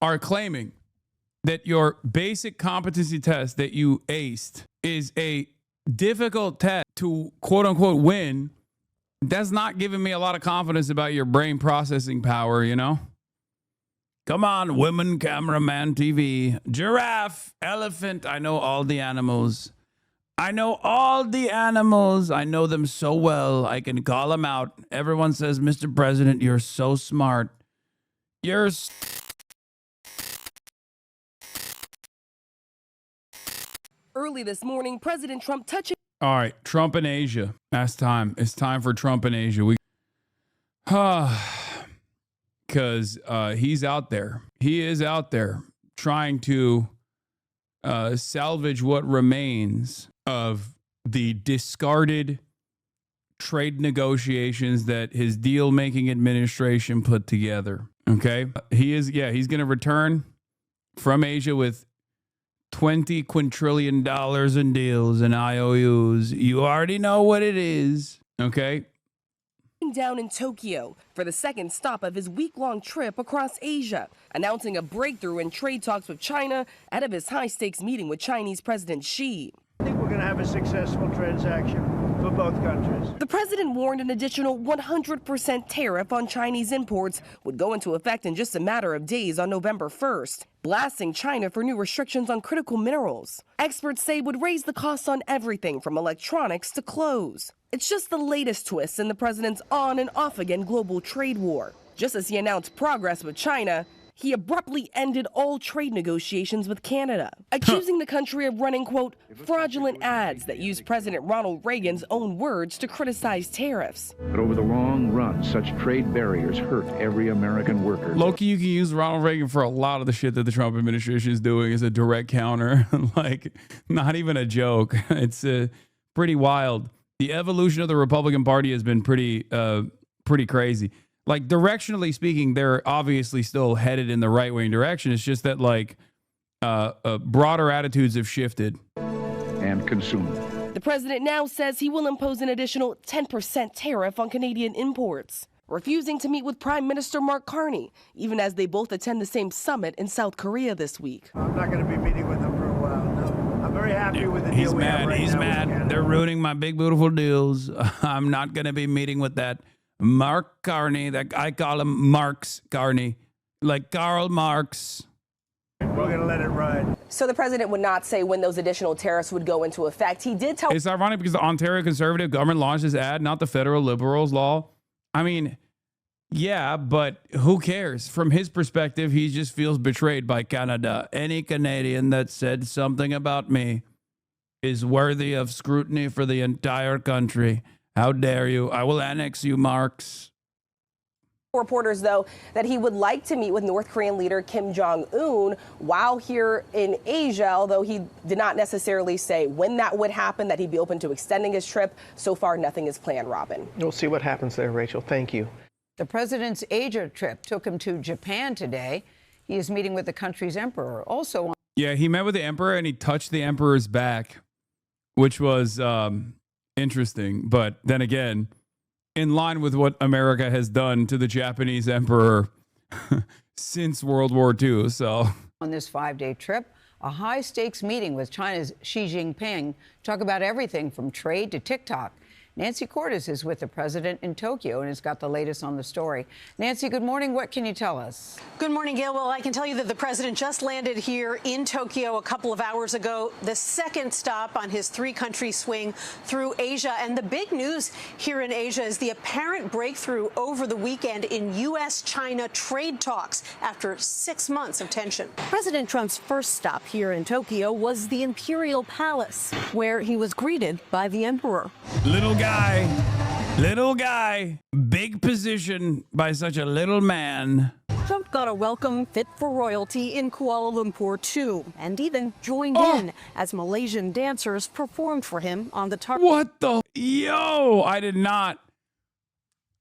are claiming that your basic competency test that you aced is a difficult test to quote unquote win, that's not giving me a lot of confidence about your brain processing power, you know? Come on, women, cameraman, TV, giraffe, elephant. I know all the animals. I know all the animals. I know them so well. I can call them out. Everyone says, Mr. President, you're so smart. You're Early this morning, President Trump touching. All right, Trump in Asia. That's time. It's time for Trump in Asia. Because he's out there. He is out there trying to salvage what remains of the discarded trade negotiations that his deal-making administration put together. Okay? He's going to return from Asia with $20 quintillion in deals and IOUs. You already know what it is. Okay? Down in Tokyo for the second stop of his week-long trip across Asia, announcing a breakthrough in trade talks with China ahead of his high-stakes meeting with Chinese President Xi. I think we're going to have a successful transaction for both countries. The president warned an additional 100% tariff on Chinese imports would go into effect in just a matter of days on November 1st, blasting China for new restrictions on critical minerals. Experts say would raise the costs on everything from electronics to clothes. It's just the latest twist in the president's on and off again global trade war. Just as he announced progress with China, he abruptly ended all trade negotiations with Canada, accusing the country of running, quote, fraudulent ads that use President Ronald Reagan's own words to criticize tariffs. But over the long run, such trade barriers hurt every American worker. Loki, you can use Ronald Reagan for a lot of the shit that the Trump administration is doing as a direct counter. Like, not even a joke. It's pretty wild. The evolution of the Republican Party has been pretty crazy. Like, directionally speaking, they're obviously still headed in the right-wing direction. It's just that, like, broader attitudes have shifted. And consumed. The president now says he will impose an additional 10% tariff on Canadian imports, refusing to meet with Prime Minister Mark Carney, even as they both attend the same summit in South Korea this week. I'm not going to be meeting with them for a while, no. I'm very happy with the deal we have right now. He's mad. They're ruining my big, beautiful deals. I'm not going to be meeting with that Mark Carney. That I call him Marx Carney, like Karl Marx. We're going to let it ride. So the president would not say when those additional tariffs would go into effect. He did tell. It's ironic because the Ontario Conservative government launched this ad, not the federal Liberals law. I mean, yeah, but who cares? From his perspective, he just feels betrayed by Canada. Any Canadian that said something about me is worthy of scrutiny for the entire country. How dare you? I will annex you, Marx. Reporters, though, that he would like to meet with North Korean leader Kim Jong-un while here in Asia, although he did not necessarily say when that would happen, that he'd be open to extending his trip. So far, nothing is planned, Robin. We'll see what happens there, Rachel. Thank you. The president's Asia trip took him to Japan today. He is meeting with the country's emperor. Also, yeah, he met with the emperor and he touched the emperor's back, which was interesting. But then again, in line with what America has done to the Japanese emperor since World War II. So on this 5-day trip, a high-stakes meeting with China's Xi Jinping talk about everything from trade to TikTok. Nancy Cordes is with the president in Tokyo and has got the latest on the story. Nancy, good morning. What can you tell us? Good morning, Gail. Well, I can tell you that the president just landed here in Tokyo a couple of hours ago, the second stop on his 3-country swing through Asia. And the big news here in Asia is the apparent breakthrough over the weekend in U.S.-China trade talks after 6 months of tension. President Trump's first stop here in Tokyo was the Imperial Palace, where he was greeted by the emperor. Little guy, big position by such a little man. Trump got a welcome fit for royalty in Kuala Lumpur, too, and even joined in as Malaysian dancers performed for him on the tarmac. What the? Yo, I did not.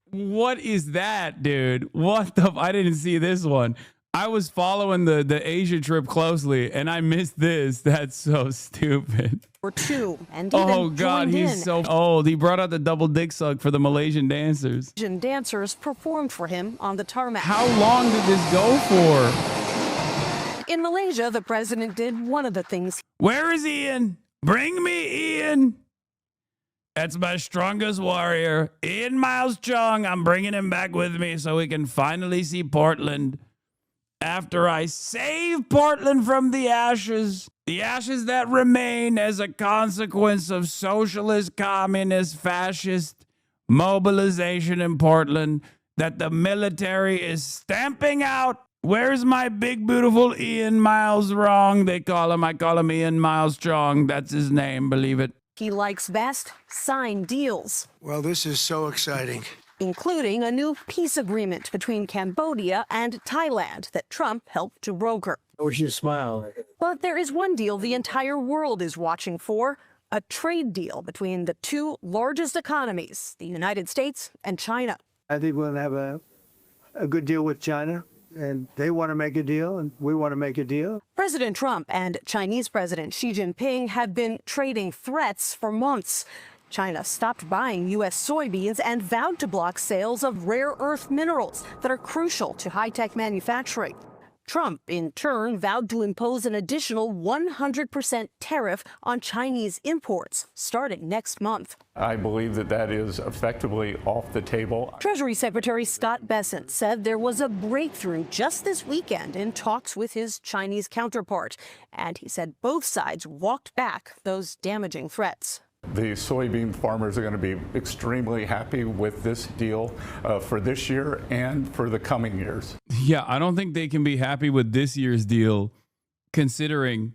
What is that, dude? What the? I didn't see this one. I was following the Asia trip closely, and I missed this. That's so stupid. Or two, and even oh God, he's so old. He brought out the double dick suck for the Malaysian dancers. Malaysian dancers performed for him on the tarmac. How long did this go for? Malaysia, the president did one of the things. Where is Ian? Bring me Ian. That's my strongest warrior, Ian Miles Chung. I'm bringing him back with me so we can finally see Portland. After I save Portland from the ashes that remain as a consequence of socialist, communist, fascist mobilization in Portland that the military is stamping out. Where's my big, beautiful Ian Miles Wrong? They call him. I call him Ian Miles Strong. That's his name, believe it. He likes best: sign deals. Well, this is so exciting. Including a new peace agreement between Cambodia and Thailand that Trump helped to broker. I wish you smile. But there is one deal the entire world is watching for: a trade deal between the two largest economies, the United States and China. I think we'll have a good deal with China, and they want to make a deal, and we want to make a deal. President Trump and Chinese President Xi Jinping have been trading threats for months. China stopped buying U.S. soybeans and vowed to block sales of rare earth minerals that are crucial to high-tech manufacturing. Trump, in turn, vowed to impose an additional 100% tariff on Chinese imports starting next month. I believe that is effectively off the table. Treasury Secretary Scott Bessent said there was a breakthrough just this weekend in talks with his Chinese counterpart, and he said both sides walked back those damaging threats. The soybean farmers are going to be extremely happy with this deal for this year and for the coming years. Yeah, I don't think they can be happy with this year's deal, considering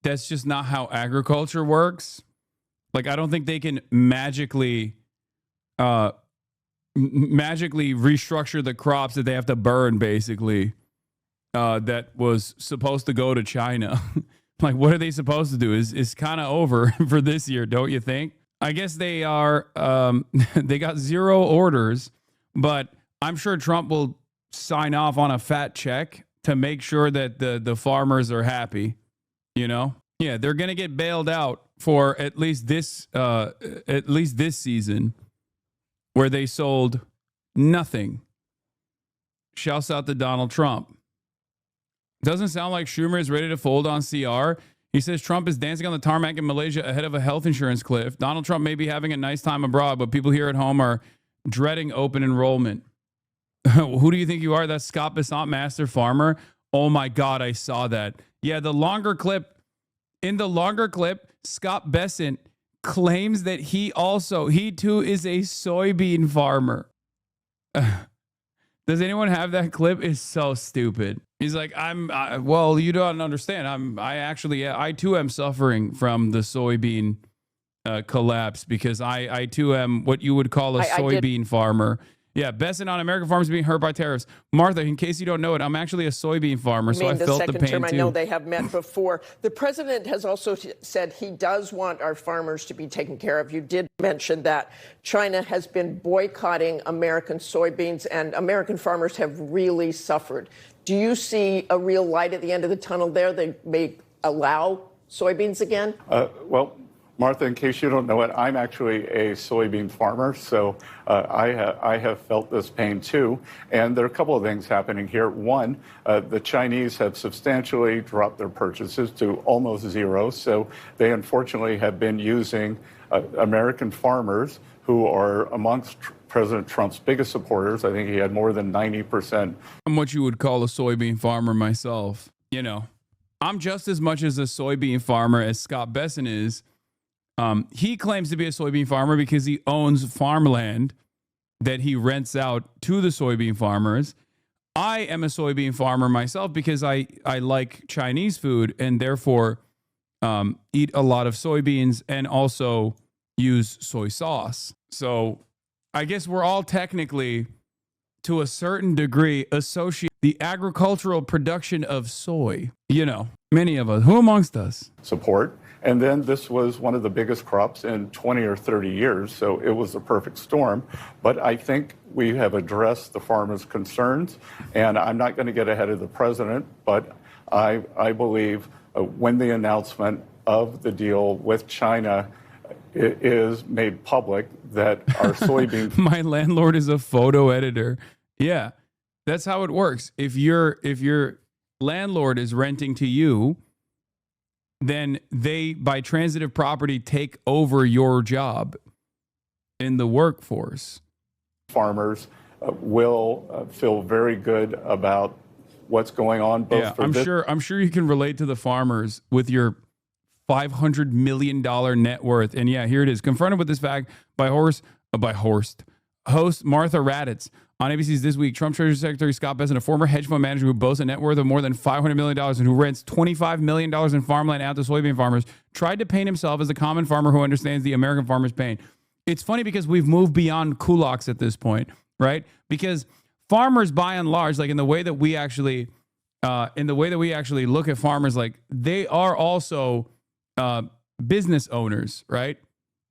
that's just not how agriculture works. Like, I don't think they can magically restructure the crops that they have to burn, basically, that was supposed to go to China. Like, what are they supposed to do? Is kind of over for this year, don't you think? I guess they are, they got 0 orders, but I'm sure Trump will sign off on a fat check to make sure that the farmers are happy, you know? Yeah, they're going to get bailed out for at least this season, where they sold nothing. Shouts out to Donald Trump. Doesn't sound like Schumer is ready to fold on CR. He says Trump is dancing on the tarmac in Malaysia ahead of a health insurance cliff. Donald Trump may be having a nice time abroad, but people here at home are dreading open enrollment. Who do you think you are? That's Scott Bessent, Master Farmer. Oh my God, I saw that. Yeah, in the longer clip, Scott Bessent claims that he too is a soybean farmer. Does anyone have that clip? It's so stupid. He's like, well, you don't understand. I too am suffering from the soybean collapse, because I too am what you would call a soybean farmer. Yeah, Bessent on American farmers being hurt by tariffs. Martha, in case you don't know it, I'm actually a soybean farmer, so I felt the pain too. I know they have met before. The president has also said he does want our farmers to be taken care of. You did mention that China has been boycotting American soybeans, and American farmers have really suffered. Do you see a real light at the end of the tunnel there? They may allow soybeans again? Well, Martha, in case you don't know it, I'm actually a soybean farmer, so I have felt this pain too. And there are a couple of things happening here. One, the Chinese have substantially dropped their purchases to almost 0, so they unfortunately have been using American farmers who are amongst President Trump's biggest supporters. I think he had more than 90%. I'm what you would call a soybean farmer myself. You know, I'm just as much as a soybean farmer as Scott Bessent is. He claims to be a soybean farmer because he owns farmland that he rents out to the soybean farmers. I am a soybean farmer myself because I like Chinese food and therefore eat a lot of soybeans and also use soy sauce. So I guess we're all technically, to a certain degree, associate the agricultural production of soy. You know, many of us. Who amongst us? Support. And then this was one of the biggest crops in 20 or 30 years, so it was a perfect storm. But I think we have addressed the farmers' concerns, and I'm not going to get ahead of the president, but I believe when the announcement of the deal with China is made public, that our soybean... My landlord is a photo editor. Yeah, that's how it works. If you're landlord is renting to you, then they, by transitive property, take over your job in the workforce. Farmers will feel very good about what's going on. Both for I'm sure you can relate to the farmers with your $500 million net worth. And yeah, here it is. Confronted with this fact by host Martha Raddatz on ABC's This Week, Trump Treasury Secretary Scott Bessent, a former hedge fund manager who boasts a net worth of more than $500 million and who rents $25 million in farmland out to soybean farmers, tried to paint himself as a common farmer who understands the American farmer's pain. It's funny because we've moved beyond kulaks at this point, right? Because farmers, by and large, like in the way that we actually look at farmers, like they are also business owners, right?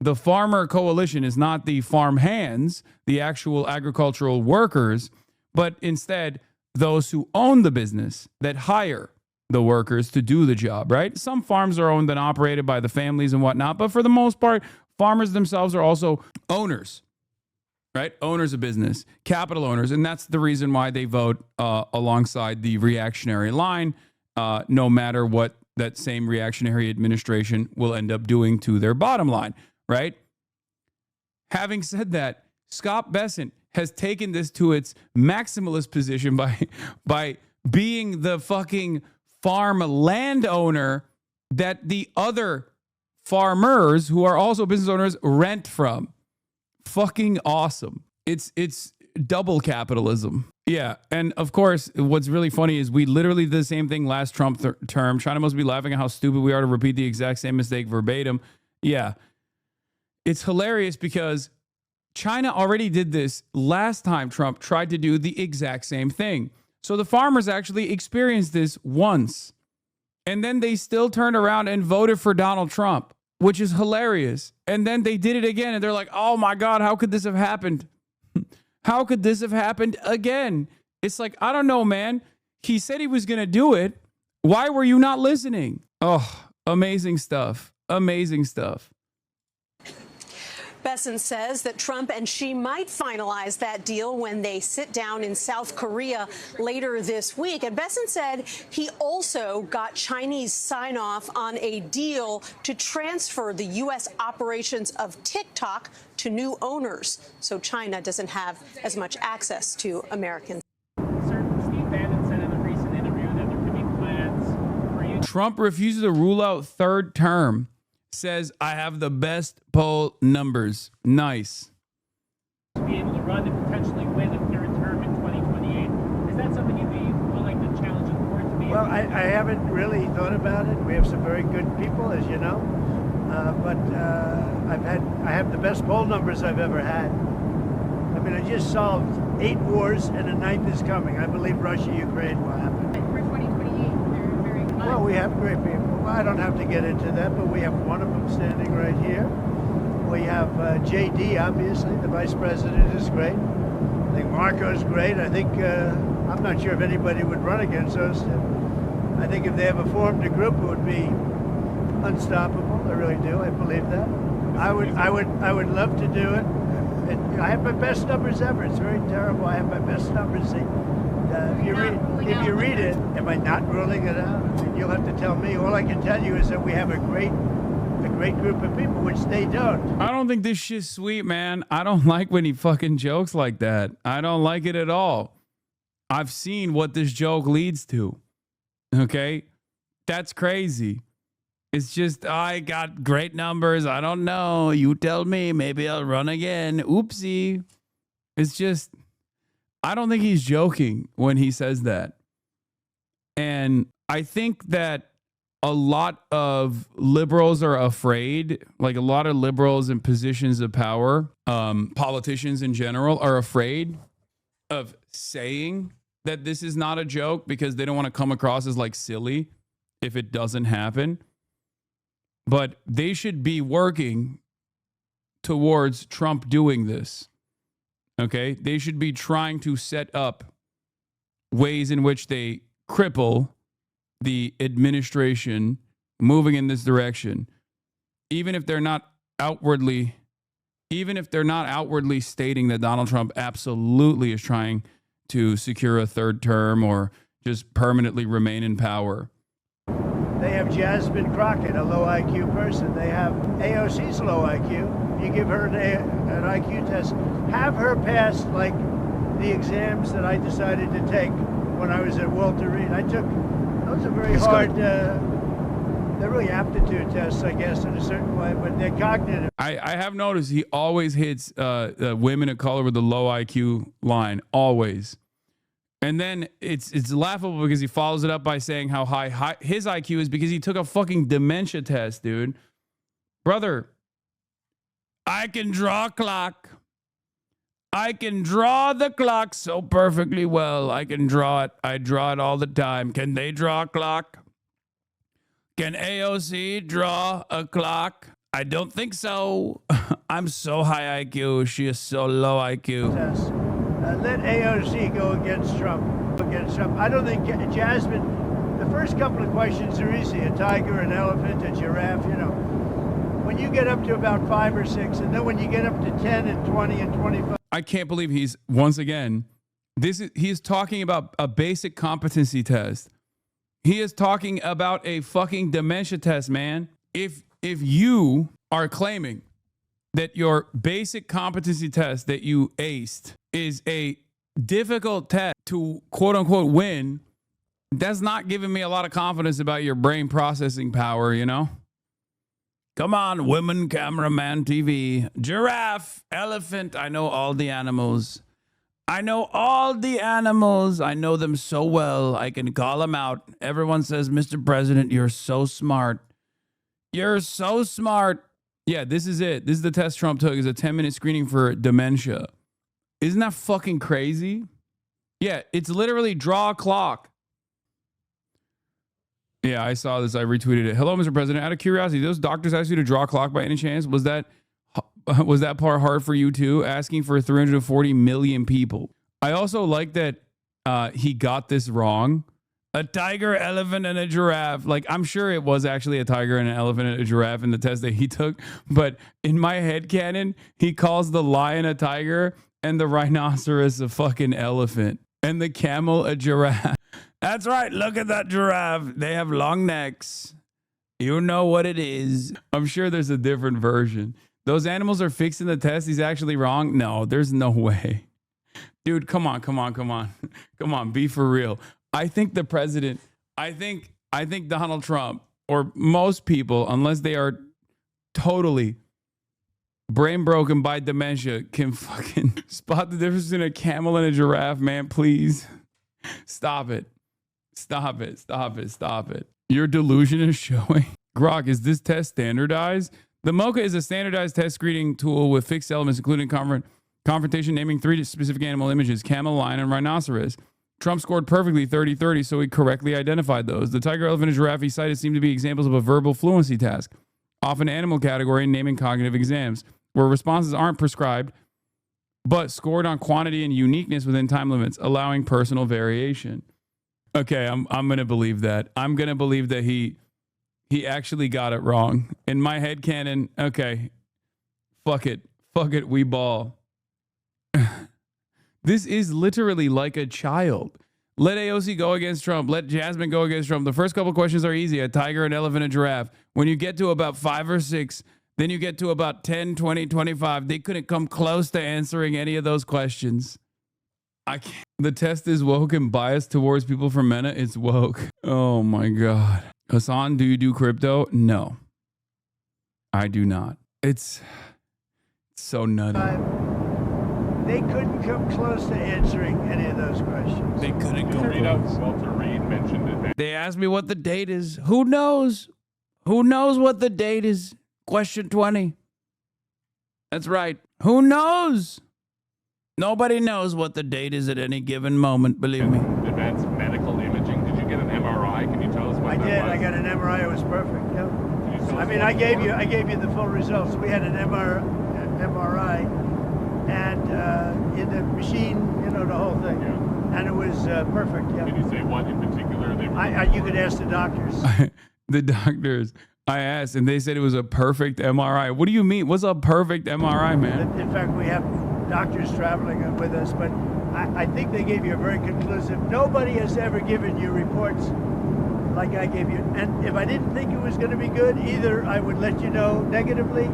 The farmer coalition is not the farm hands, the actual agricultural workers, but instead those who own the business that hire the workers to do the job, right? Some farms are owned and operated by the families and whatnot, but for the most part, farmers themselves are also owners, right? Owners of business, capital owners. And that's the reason why they vote alongside the reactionary line, no matter what that same reactionary administration will end up doing to their bottom line, right? Having said that, Scott Bessent has taken this to its maximalist position by being the fucking farm landowner that the other farmers who are also business owners rent from. Fucking awesome. It's double capitalism. Yeah. And of course, what's really funny is we literally did the same thing last Trump term. China must be laughing at how stupid we are to repeat the exact same mistake verbatim. Yeah. It's hilarious because China already did this last time Trump tried to do the exact same thing. So the farmers actually experienced this once. And then they still turned around and voted for Donald Trump, which is hilarious. And then they did it again. And they're like, oh my God, how could this have happened? How could this have happened again? It's like, I don't know, man. He said he was going to do it. Why were you not listening? Oh, amazing stuff. Amazing stuff. Bessent says that Trump and Xi might finalize that deal when they sit down in South Korea later this week. And Bessent said he also got Chinese sign-off on a deal to transfer the U.S. operations of TikTok to new owners, so China doesn't have as much access to Americans. Trump refuses to rule out third term. Says, I have the best poll numbers. Nice. To be able to run and potentially win a third term in 2028. Is that something you'd be willing to challenge the court to be? Well, I haven't really thought about it. We have some very good people, as you know. But I have the best poll numbers I've ever had. I mean, I just solved 8 wars and a 9th is coming. I believe Russia, Ukraine will happen. For 2028, they're very good. Well, we have great people. I don't have to get into that, but we have one of them standing right here. We have JD, obviously. The vice president is great. I think Marco's great. I think, I'm not sure if anybody would run against us. I think if they ever formed a group, it would be unstoppable. I really do. I believe that. I would love to do it. I have my best numbers ever. It's very terrible. I have my best numbers. If you read it, am I not ruling it out? I mean, you'll have to tell me. All I can tell you is that we have a great group of people, which they don't. I don't think this shit's sweet, man. I don't like when he fucking jokes like that. I don't like it at all. I've seen what this joke leads to. Okay? That's crazy. It's just, I got great numbers. I don't know. You tell me. Maybe I'll run again. Oopsie. It's just, I don't think he's joking when he says that. And I think that a lot of liberals are afraid, like a lot of liberals in positions of power, politicians in general are afraid of saying that this is not a joke because they don't want to come across as like silly if it doesn't happen. But they should be working towards Trump doing this. Okay? They should be trying to set up ways in which they cripple the administration moving in this direction, even if they're not outwardly stating that Donald Trump absolutely is trying to secure a third term or, just permanently remain in power. They have Jasmine Crockett, a low IQ person. They have AOC's low IQ. You give her an IQ test, have her pass like the exams that I decided to take when I was at Walter Reed. I took, those are very hard, they're really aptitude tests, I guess, in a certain way, but they're cognitive. I have noticed he always hits women of color with the low IQ line, always. And then it's laughable because he follows it up by saying how high his IQ is because he took a fucking dementia test, dude. Brother, I can draw a clock. I can draw the clock so perfectly well. I can draw it. I draw it all the time. Can they draw a clock? Can AOC draw a clock? I don't think so. I'm so high IQ. She is so low IQ. Let AOC go against Trump. I don't think Jasmine, the first couple of questions are easy. A tiger, an elephant, a giraffe, you know. When you get up to about 5 or 6, and then when you get up to 10 and 20 and 25. I can't believe he's, once again, he's talking about a basic competency test. He is talking about a fucking dementia test, man. If you are claiming that your basic competency test that you aced is a difficult test to quote unquote win, that's not giving me a lot of confidence about your brain processing power, you know? Come on, women, cameraman, TV, giraffe, elephant. I know all the animals. I know all the animals. I know them so well. I can call them out. Everyone says, Mr. President, you're so smart. You're so smart. Yeah, this is it. This is the test Trump took. Is a 10-minute screening for dementia. Isn't that fucking crazy? Yeah, it's literally draw a clock. Yeah, I saw this. I retweeted it. Hello, Mr. President. Out of curiosity, those doctors asked you to draw a clock by any chance? Was that part hard for you too? Asking for 340 million people. I also like that he got this wrong. A tiger, elephant, and a giraffe. Like, I'm sure it was actually a tiger and an elephant and a giraffe in the test that he took. But in my headcanon, he calls the lion a tiger and the rhinoceros a fucking elephant and the camel a giraffe. That's right. Look at that giraffe. They have long necks. You know what it is. I'm sure there's a different version. Those animals are fixing the test. He's actually wrong. No, there's no way. Dude, come on. Come on, be for real. I think the president, I think Donald Trump, or most people, unless they are totally brain broken by dementia, can fucking spot the difference between a camel and a giraffe, man. Please stop it. Stop it. Your delusion is showing. Grok, is this test standardized? The MOCA is a standardized test screening tool with fixed elements, including confrontation, naming 3 specific animal images, camel, lion, and rhinoceros. Trump scored perfectly 30-30, so he correctly identified those. The tiger, elephant, and giraffe he cited seem to be examples of a verbal fluency task, often animal category and naming cognitive exams, where responses aren't prescribed, but scored on quantity and uniqueness within time limits, allowing personal variation. Okay, I'm going to believe that. I'm going to believe that he actually got it wrong. In my head canon, okay, fuck it, we ball. This is literally like a child. Let AOC go against Trump. Let Jasmine go against Trump. The first couple questions are easy. A tiger, an elephant, a giraffe. When you get to about 5 or 6, then you get to about 10, 20, 25. They couldn't come close to answering any of those questions. I can't. The test is woke and biased towards people from MENA. It's woke. Oh my God. Hasan, do you do crypto? No, I do not. It's so nutty. They couldn't come close to answering any of those questions. They couldn't come close. Walter Reed mentioned it. They asked me what the date is. Who knows? Who knows what the date is? Question 20. That's right. Who knows? Nobody knows what the date is at any given moment, believe me. Advanced medical imaging. Did you get an MRI? Can you tell us what that was? I did. I got an MRI. It was perfect. Yeah. I mean, I gave you the full results. We had an MRI, and in the machine, you know, the whole thing. Yeah. And it was perfect. Yeah. Can you say what in particular they were? You could ask the doctors. The doctors. I asked, and they said it was a perfect MRI. What do you mean? What's a perfect MRI, man? In fact, we have doctors traveling with us, but I think they gave you a very conclusive. Nobody has ever given you reports like I gave you. And if I didn't think it was going to be good, either I would let you know negatively,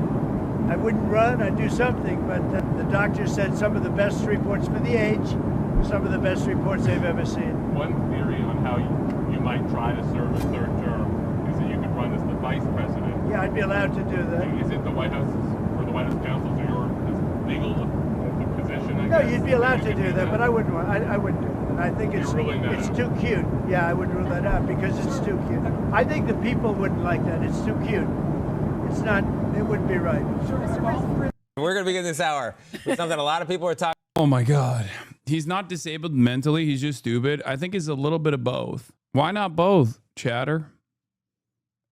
I wouldn't run, I'd do something. But the doctor said some of the best reports for the age, some of the best reports they've ever seen. One theory on how you might try to serve a third term is that you could run as the vice president. Yeah, I'd be allowed to do that. Is it the White House or the White House counsels or your legal position? I No, guess, you'd be allowed to you do that, but I wouldn't. I wouldn't do it. And I think it's too cute. Yeah, I would rule that out because it's too cute. I think the people wouldn't like that. It's too cute. It's not. It wouldn't be right. We're going to begin this hour with something a lot of people are talking. Oh my God. He's not disabled mentally. He's just stupid. I think it's a little bit of both. Why not both, chatter?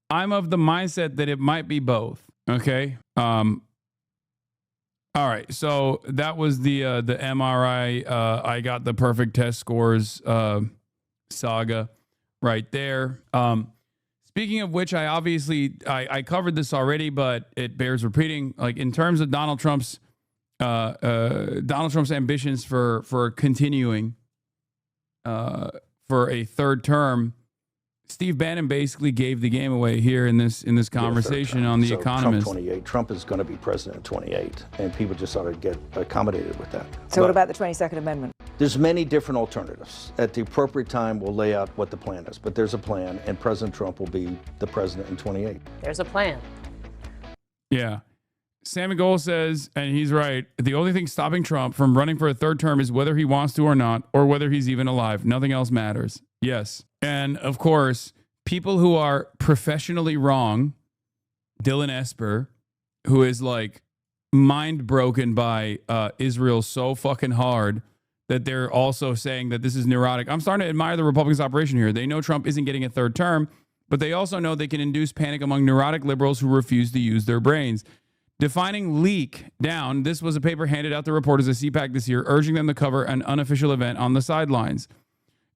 I'm of the mindset that it might be both. Okay. All right. So that was the MRI. I got the perfect test scores saga right there. Speaking of which, I covered this already, but it bears repeating. Like in terms of Donald Trump's ambitions for continuing for a third term, Steve Bannon basically gave the game away here in this conversation on The Economist. Trump 28. Trump is going to be president in 28, and people just ought to get accommodated with that. So what about the 22nd Amendment? There's many different alternatives. At the appropriate time, we'll lay out what the plan is, but there's a plan, and President Trump will be the president in 28. There's a plan. Yeah. Sammy Gold says, and he's right, the only thing stopping Trump from running for a third term is whether he wants to or not, or whether he's even alive. Nothing else matters. Yes. And of course, people who are professionally wrong, Dylan Esper, who is like mind broken by Israel so fucking hard that they're also saying that this is neurotic. I'm starting to admire the Republicans' operation here. They know Trump isn't getting a third term, but they also know they can induce panic among neurotic liberals who refuse to use their brains. Defining leak down, this was a paper handed out to reporters at CPAC this year, urging them to cover an unofficial event on the sidelines.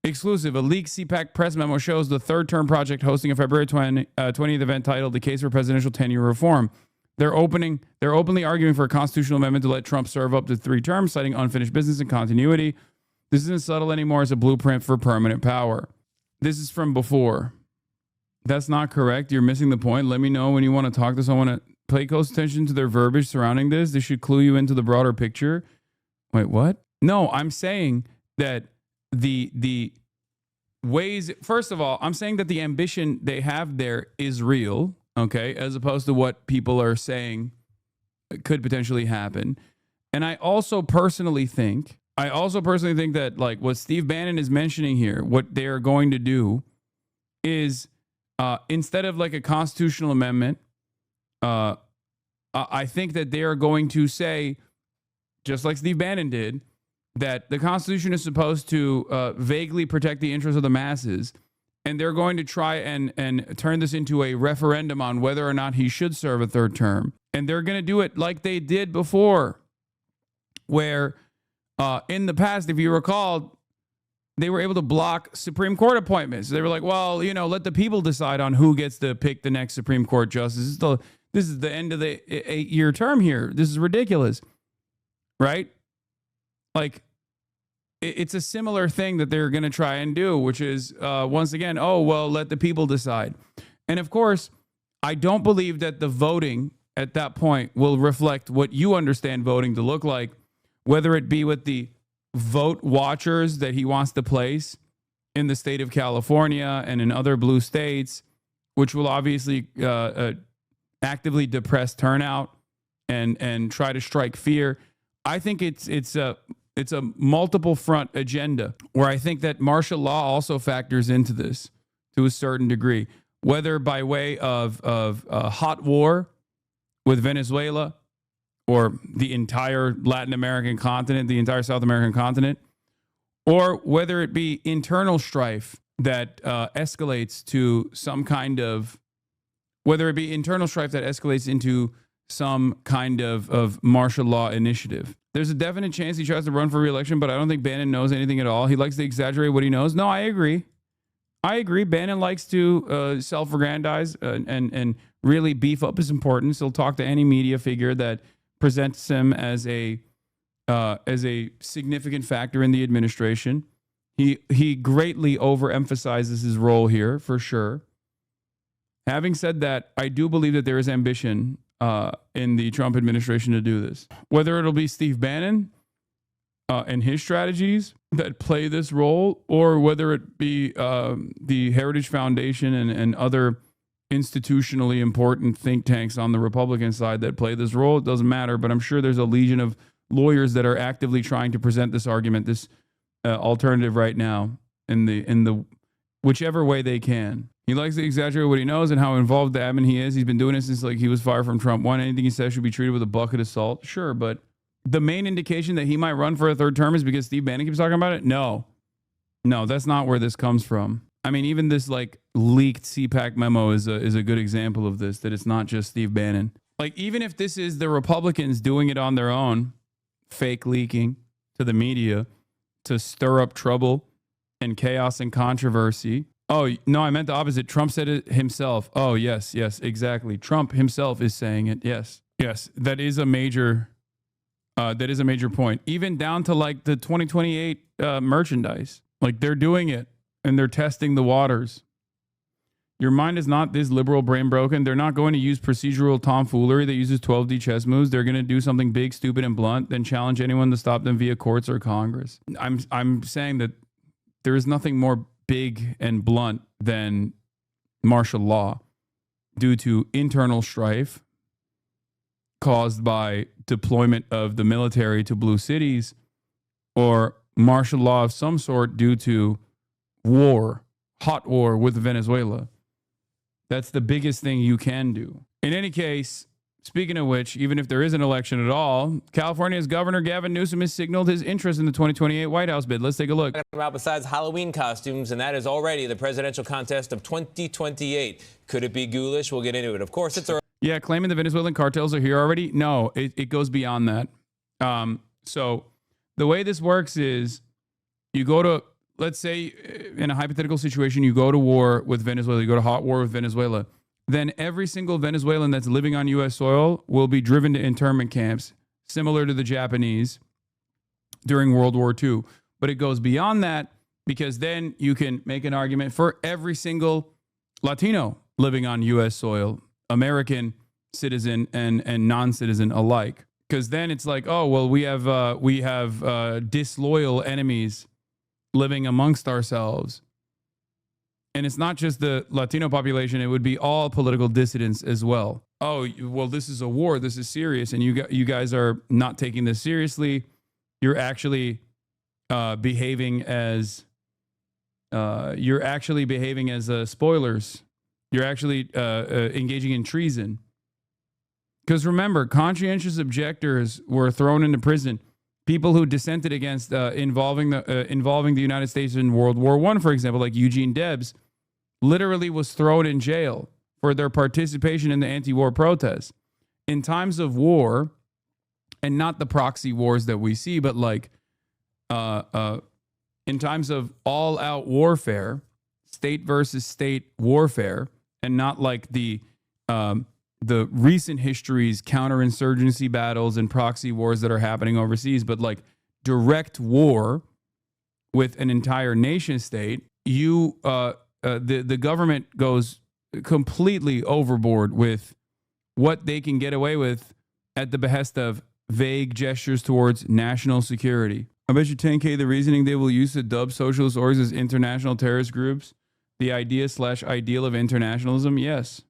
Exclusive, a leaked CPAC press memo shows the third term project hosting a February 20th event titled The Case for Presidential Tenure Reform. They're openly arguing for a constitutional amendment to let Trump serve up to 3 terms, citing unfinished business and continuity. This isn't subtle anymore as a blueprint for permanent power. This is from before. That's not correct. You're missing the point. Let me know when you want to talk to someone. Pay close attention to their verbiage surrounding this. This should clue you into the broader picture. Wait, what? No, I'm saying that the ways, first of all, I'm saying that the ambition they have there is real, okay, as opposed to what people are saying could potentially happen. And I also personally think that like what Steve Bannon is mentioning here, what they are going to do is instead of like a constitutional amendment, I think that they are going to say, just like Steve Bannon did, that the Constitution is supposed to vaguely protect the interests of the masses, and they're going to try and turn this into a referendum on whether or not he should serve a third term. And they're going to do it like they did before, where in the past, if you recall, they were able to block Supreme Court appointments. They were like, well, let the people decide on who gets to pick the next Supreme Court justice. This is the end of the 8-year term here. This is ridiculous, right? Like, it's a similar thing that they're going to try and do, which is, once again, let the people decide. And of course, I don't believe that the voting at that point will reflect what you understand voting to look like, whether it be with the vote watchers that he wants to place in the state of California and in other blue states, which will obviously actively depress turnout and try to strike fear. I think it's a multiple front agenda where I think that martial law also factors into this to a certain degree, whether by way of hot war with Venezuela or the entire Latin American continent, the entire South American continent, or whether it be internal strife that escalates to some kind of, into some kind of martial law initiative. There's a definite chance he tries to run for re-election, but I don't think Bannon knows anything at all. He likes to exaggerate what he knows. No, I agree. Bannon likes to self-aggrandize and really beef up his importance. He'll talk to any media figure that presents him as a as a significant factor in the administration. He greatly overemphasizes his role here, for sure. Having said that, I do believe that there is ambition in the Trump administration to do this. Whether it'll be Steve Bannon and his strategies that play this role, or whether it be the Heritage Foundation and other institutionally important think tanks on the Republican side that play this role, it doesn't matter. But I'm sure there's a legion of lawyers that are actively trying to present this argument, this alternative right now in the whichever way they can. He likes to exaggerate what he knows and how involved the admin he is. He's been doing it since he was fired from Trump 1. Anything he says should be treated with a bucket of salt. Sure, but the main indication that he might run for a third term is because Steve Bannon keeps talking about it? No, that's not where this comes from. I mean, even this leaked CPAC memo is a good example of this, that it's not just Steve Bannon. Even if this is the Republicans doing it on their own, fake leaking to the media to stir up trouble and chaos and controversy. Oh, no, I meant the opposite. Trump said it himself. Oh, yes, exactly. Trump himself is saying it. Yes, that is a major point. Even down to the 2028 merchandise. They're doing it and they're testing the waters. Your mind is not this liberal brain broken. They're not going to use procedural tomfoolery that uses 12D chess moves. They're going to do something big, stupid, and blunt, then challenge anyone to stop them via courts or Congress. I'm saying that there is nothing more big and blunt than martial law due to internal strife caused by deployment of the military to blue cities, or martial law of some sort due to war, hot war with Venezuela. That's the biggest thing you can do. In any case, speaking of which, even if there is an election at all, California's Governor Gavin Newsom has signaled his interest in the 2028 White House bid. Let's take a look. About besides Halloween costumes, and that is already the presidential contest of 2028. Could it be ghoulish? We'll get into it. Of course, it's a... Yeah, claiming the Venezuelan cartels are here already. No, it goes beyond that. So the way this works is you go to, let's say in a hypothetical situation, you go to war with Venezuela, you go to hot war with Venezuela. Then every single Venezuelan that's living on U.S. soil will be driven to internment camps, similar to the Japanese during World War II. But it goes beyond that, because then you can make an argument for every single Latino living on U.S. soil, American citizen and non-citizen alike. Because then it's we have disloyal enemies living amongst ourselves. And it's not just the Latino population, it would be all political dissidents as well. Oh, well, this is a war, this is serious, and you guys are not taking this seriously. You're actually behaving as spoilers. You're actually engaging in treason. Because remember, conscientious objectors were thrown into prison. People who dissented against involving the United States in World War I, for example, like Eugene Debs, literally was thrown in jail for their participation in the anti-war protests. In times of war, and not the proxy wars that we see, but in times of all-out warfare, state versus state warfare, and not like the recent history's counterinsurgency battles and proxy wars that are happening overseas, but direct war with an entire nation state, the government goes completely overboard with what they can get away with at the behest of vague gestures towards national security. I bet you 10K the reasoning they will use to dub socialist orgs as international terrorist groups, the idea/ideal of internationalism, yes.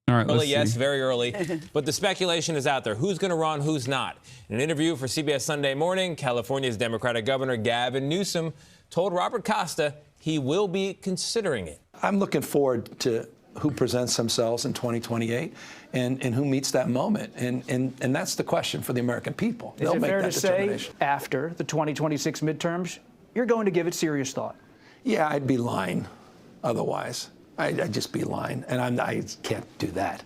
All right, early, yes, very early. But the speculation is out there. Who's going to run, who's not? In an interview for CBS Sunday Morning, California's Democratic Governor Gavin Newsom told Robert Costa he will be considering it. I'm looking forward to who presents themselves in 2028 and who meets that moment. And that's the question for the American people. Is it fair to say after the 2026 midterms, you're going to give it serious thought? Yeah, I'd be lying otherwise. I'd just be lying, and I can't do that.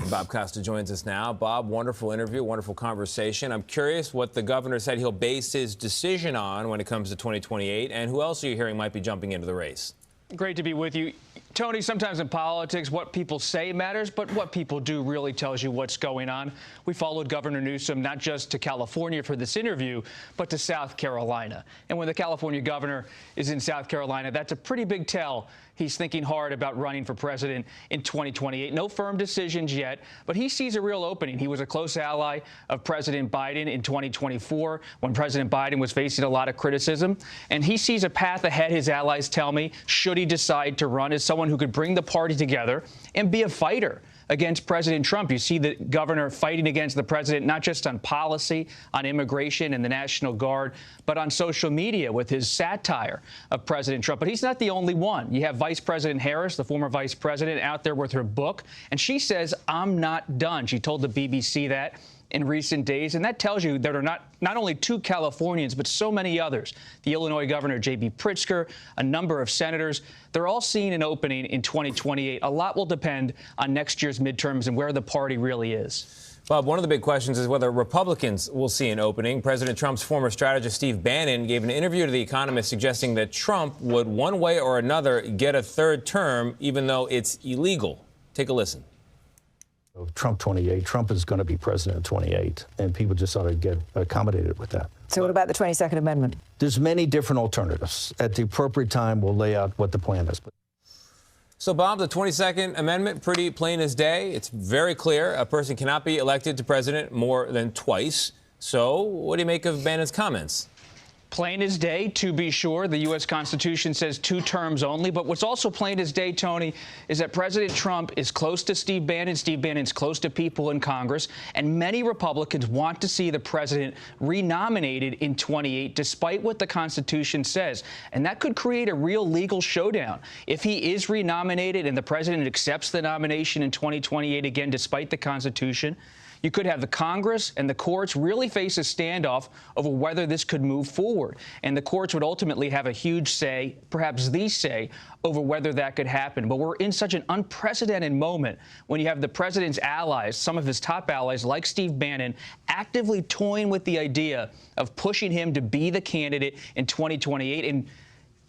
Bob Costa joins us now. Bob, wonderful interview, wonderful conversation. I'm curious what the governor said he'll base his decision on when it comes to 2028, and who else are you hearing might be jumping into the race? Great to be with you. Tony, sometimes in politics, what people say matters, but what people do really tells you what's going on. We followed Governor Newsom not just to California for this interview, but to South Carolina. And when the California governor is in South Carolina, that's a pretty big tell. He's thinking hard about running for president in 2028. No firm decisions yet, but he sees a real opening. He was a close ally of President Biden in 2024 when President Biden was facing a lot of criticism. And he sees a path ahead, his allies tell me, should he decide to run as someone who could bring the party together and be a fighter against President Trump. You see the governor fighting against the president, not just on policy, on immigration and the National Guard, but on social media with his satire of President Trump. But he's not the only one. You have Vice President Harris, the former vice president, out there with her book, and she says, "I'm not done." She told the BBC that in recent days, and that tells you there are not only two Californians, but so many others. The Illinois governor, J.B. Pritzker, a number of senators, they're all seeing an opening in 2028. A lot will depend on next year's midterms and where the party really is. Bob, one of the big questions is whether Republicans will see an opening. President Trump's former strategist, Steve Bannon, gave an interview to The Economist suggesting that Trump would, one way or another, get a third term, even though it's illegal. Take a listen. Trump 28. Trump is going to be president in 28, and people just ought to get accommodated with that. So what about the 22nd Amendment? There's many different alternatives. At the appropriate time, we'll lay out what the plan is. So, Bob, the 22nd Amendment, pretty plain as day. It's very clear. A person cannot be elected to president more than twice. So what do you make of Bannon's comments? Plain as day, to be sure. The U.S. Constitution says 2 terms only. But what's also plain as day, Tony, is that President Trump is close to Steve Bannon. Steve Bannon's close to people in Congress. And many Republicans want to see the president renominated in 28, despite what the Constitution says. And that could create a real legal showdown. If he is renominated and the president accepts the nomination in 2028, again, despite the Constitution, you could have the Congress and the courts really face a standoff over whether this could move forward. And the courts would ultimately have a huge say, perhaps the say, over whether that could happen. But we're in such an unprecedented moment when you have the president's allies, some of his top allies, like Steve Bannon, actively toying with the idea of pushing him to be the candidate in 2028. And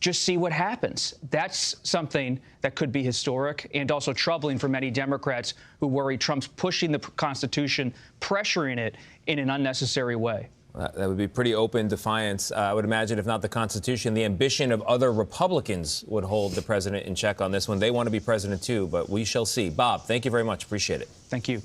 just see what happens. That's something that could be historic and also troubling for many Democrats who worry Trump's pushing the Constitution, pressuring it in an unnecessary way. That would be pretty open defiance. I would imagine, if not the Constitution, the ambition of other Republicans would hold the president in check on this one. They want to be president, too, but we shall see. Bob, thank you very much. Appreciate it. Thank you.